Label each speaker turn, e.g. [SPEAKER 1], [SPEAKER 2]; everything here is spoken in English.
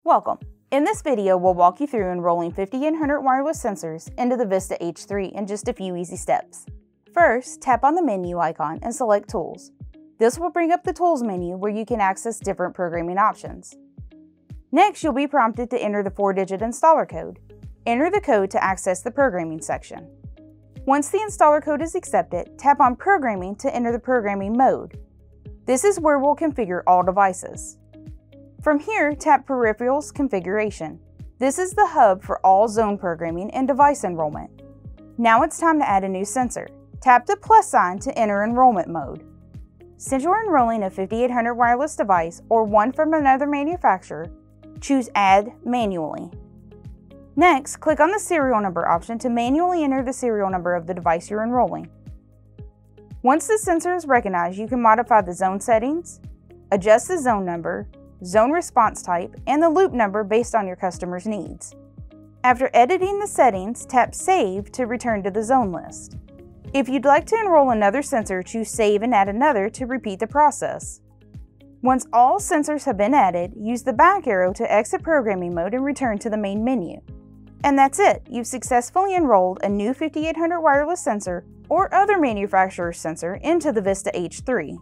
[SPEAKER 1] Welcome! In this video, we'll walk you through enrolling 5800 wireless sensors into the VISTA H3 in just a few easy steps. First, tap on the menu icon and select Tools. This will bring up the Tools menu where you can access different programming options. Next, you'll be prompted to enter the 4-digit installer code. Enter the code to access the programming section. Once the installer code is accepted, tap on Programming to enter the programming mode. This is where we'll configure all devices. From here, tap Peripherals Configuration. This is the hub for all zone programming and device enrollment. Now it's time to add a new sensor. Tap the plus sign to enter enrollment mode. Since you're enrolling a 5800 wireless device or one from another manufacturer, choose Add Manually. Next, click on the serial number option to manually enter the serial number of the device you're enrolling. Once the sensor is recognized, you can modify the zone settings, adjust the zone number, zone response type, and the loop number based on your customer's needs. After editing the settings, tap Save to return to the zone list. If you'd like to enroll another sensor, choose Save and add another to repeat the process. Once all sensors have been added, use the back arrow to exit programming mode and return to the main menu. And that's it! You've successfully enrolled a new 5800 wireless sensor or other manufacturer's sensor into the VISTA H3.